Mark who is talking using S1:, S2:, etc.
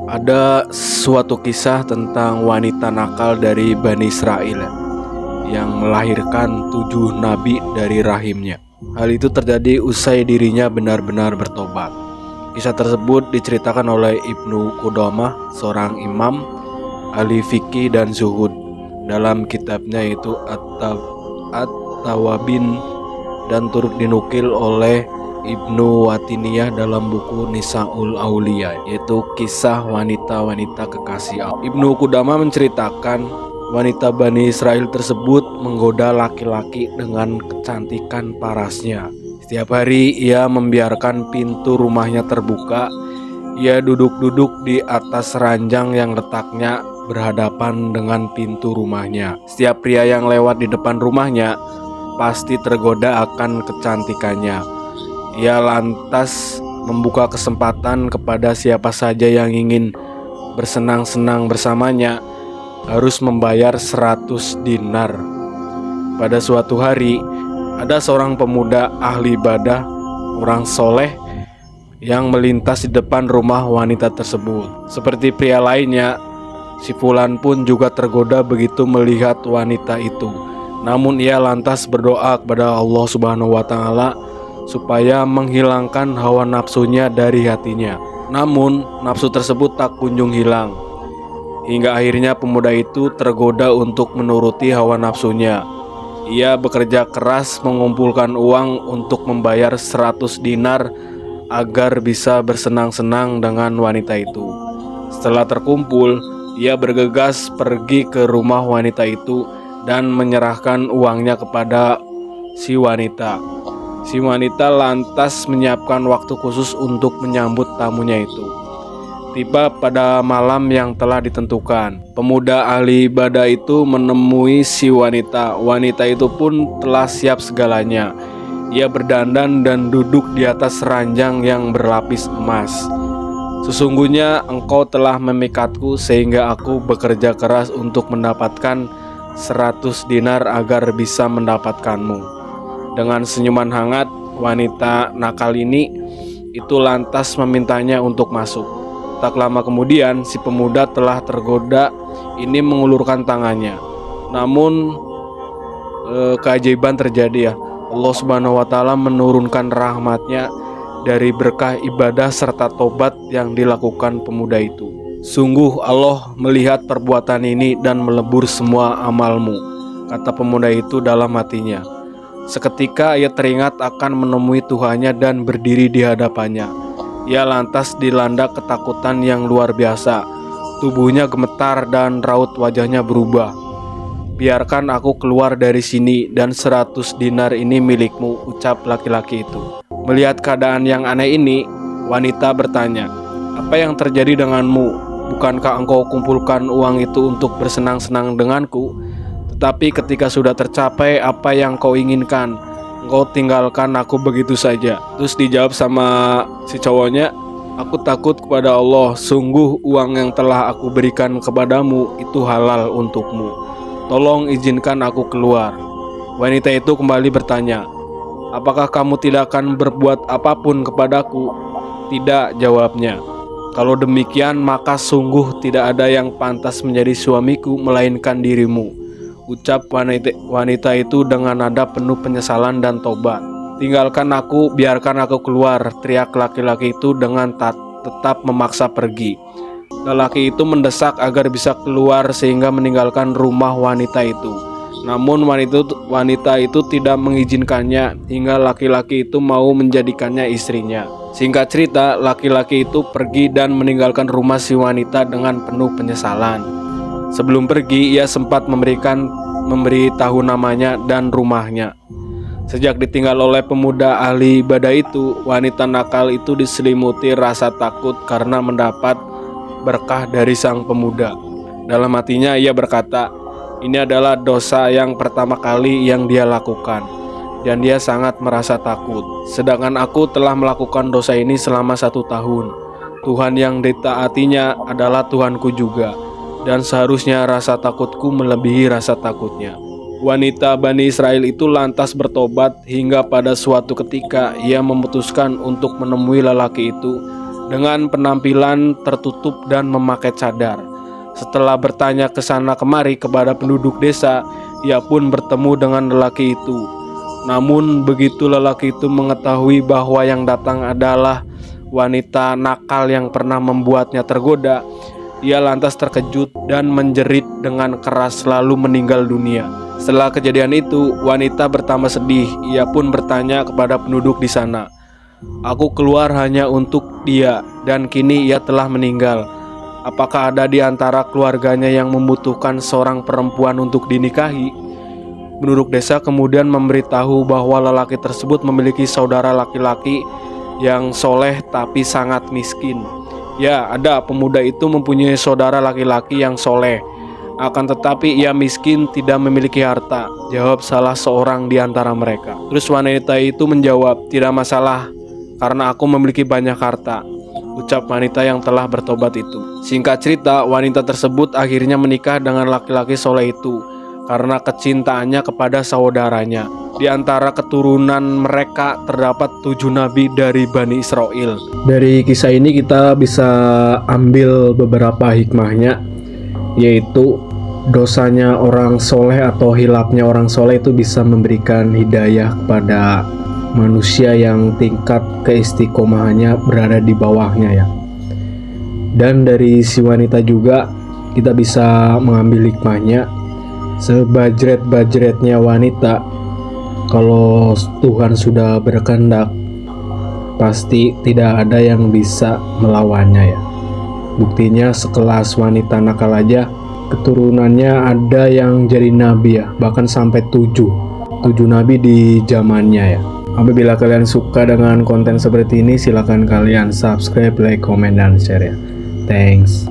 S1: Ada suatu kisah tentang wanita nakal dari Bani Israel yang melahirkan 7 nabi dari rahimnya. Hal itu terjadi usai dirinya benar-benar bertobat. Kisah tersebut diceritakan oleh Ibnu Qudamah, seorang imam, ahli fikih dan zuhud, dalam kitabnya yaitu At-Tawabin, dan turut dinukil oleh Ibnu Watiniyah dalam buku Nisaul Aulia, yaitu kisah wanita-wanita kekasih Allah. Ibnu Qudamah menceritakan wanita Bani Israel tersebut menggoda laki-laki dengan kecantikan parasnya. Setiap hari ia membiarkan pintu rumahnya terbuka. Ia duduk-duduk di atas ranjang yang letaknya berhadapan dengan pintu rumahnya. Setiap pria yang lewat di depan rumahnya pasti tergoda akan kecantikannya. Ia lantas membuka kesempatan kepada siapa saja yang ingin bersenang-senang bersamanya harus membayar 100 dinar. Pada suatu hari, ada seorang pemuda ahli ibadah, orang soleh, yang melintas di depan rumah wanita tersebut. Seperti pria lainnya, si Fulan pun juga tergoda begitu melihat wanita itu. Namun ia lantas berdoa kepada Allah Subhanahu wa Ta'ala supaya menghilangkan hawa nafsunya dari hatinya. Namun nafsu tersebut tak kunjung hilang, hingga akhirnya pemuda itu tergoda untuk menuruti hawa nafsunya. Ia bekerja keras mengumpulkan uang untuk membayar 100 dinar agar bisa bersenang-senang dengan wanita itu. Setelah terkumpul, ia bergegas pergi ke rumah wanita itu dan menyerahkan uangnya kepada si wanita. Si wanita lantas menyiapkan waktu khusus untuk menyambut tamunya itu. Tiba pada malam yang telah ditentukan, pemuda ahli ibadah itu menemui si wanita. Wanita itu pun telah siap segalanya. Ia berdandan dan duduk di atas ranjang yang berlapis emas. Sesungguhnya engkau telah memikatku sehingga aku bekerja keras untuk mendapatkan 100 dinar agar bisa mendapatkanmu. Dengan senyuman hangat, wanita nakal ini itu lantas memintanya untuk masuk. Tak lama kemudian, si pemuda telah tergoda ini mengulurkan tangannya. Namun keajaiban terjadi ya. Allah Subhanahu wa Ta'ala menurunkan rahmatnya dari berkah ibadah serta tobat yang dilakukan pemuda itu. Sungguh Allah melihat perbuatan ini dan melebur semua amalmu, kata pemuda itu dalam hatinya. Seketika ia teringat akan menemui Tuhannya dan berdiri di hadapannya. Ia lantas dilanda ketakutan yang luar biasa. Tubuhnya gemetar dan raut wajahnya berubah. Biarkan aku keluar dari sini dan 100 dinar ini milikmu, ucap laki-laki itu. Melihat keadaan yang aneh ini, wanita bertanya, apa yang terjadi denganmu? Bukankah engkau kumpulkan uang itu untuk bersenang-senang denganku? Tetapi ketika sudah tercapai apa yang kau inginkan, engkau tinggalkan aku begitu saja. Terus dijawab sama si cowoknya, aku takut kepada Allah, sungguh uang yang telah aku berikan kepadamu itu halal untukmu. Tolong izinkan aku keluar. Wanita itu kembali bertanya, apakah kamu tidak akan berbuat apapun kepadaku? Tidak, jawabnya. Kalau demikian maka sungguh tidak ada yang pantas menjadi suamiku melainkan dirimu, ucap wanita itu dengan nada penuh penyesalan dan tobat. Tinggalkan aku, biarkan aku keluar, teriak laki-laki itu dengan tetap memaksa pergi. Lelaki itu mendesak agar bisa keluar sehingga meninggalkan rumah wanita itu. Namun wanita itu tidak mengizinkannya hingga laki-laki itu mau menjadikannya istrinya. Singkat cerita, laki-laki itu pergi dan meninggalkan rumah si wanita dengan penuh penyesalan. Sebelum pergi, ia sempat memberitahu namanya dan rumahnya. Sejak ditinggal oleh pemuda ahli ibadah itu, wanita nakal itu diselimuti rasa takut karena mendapat berkah dari sang pemuda. Dalam hatinya ia berkata, ini adalah dosa yang pertama kali yang dia lakukan, dan dia sangat merasa takut. Sedangkan aku telah melakukan dosa ini selama 1 tahun. Tuhan yang ditaatinya adalah Tuhanku juga, dan seharusnya rasa takutku melebihi rasa takutnya. Wanita Bani Israel itu lantas bertobat hingga pada suatu ketika ia memutuskan untuk menemui lelaki itu dengan penampilan tertutup dan memakai cadar. Setelah bertanya ke sana kemari kepada penduduk desa, ia pun bertemu dengan lelaki itu. Namun begitu lelaki itu mengetahui bahwa yang datang adalah wanita nakal yang pernah membuatnya tergoda, ia lantas terkejut dan menjerit dengan keras lalu meninggal dunia. Setelah kejadian itu, wanita bertambah sedih. Ia pun bertanya kepada penduduk di sana, "Aku keluar hanya untuk dia dan kini ia telah meninggal. Apakah ada di antara keluarganya yang membutuhkan seorang perempuan untuk dinikahi?" Penduduk desa kemudian memberitahu bahwa lelaki tersebut memiliki saudara laki-laki yang soleh tapi sangat miskin. Ya, ada. Pemuda itu mempunyai saudara laki-laki yang soleh, akan tetapi ia miskin, tidak memiliki harta, jawab salah seorang di antara mereka. Terus wanita itu menjawab, "Tidak masalah, karena aku memiliki banyak harta," ucap wanita yang telah bertobat itu. Singkat cerita, wanita tersebut akhirnya menikah dengan laki-laki soleh itu karena kecintaannya kepada saudaranya. Di antara keturunan mereka terdapat 7 nabi dari Bani Israel. Dari kisah ini kita bisa ambil beberapa hikmahnya, yaitu dosanya orang soleh atau hilapnya orang soleh itu bisa memberikan hidayah kepada manusia yang tingkat keistiqomahannya berada di bawahnya ya. Dan dari si wanita juga kita bisa mengambil hikmahnya, sebajret-bajretnya wanita, kalau Tuhan sudah berkehendak, pasti tidak ada yang bisa melawannya ya. Buktinya sekelas wanita nakal aja, keturunannya ada yang jadi nabi ya, bahkan sampai 7 nabi di zamannya ya. Apabila kalian suka dengan konten seperti ini, silakan kalian subscribe, like, comment, dan share ya. Thanks.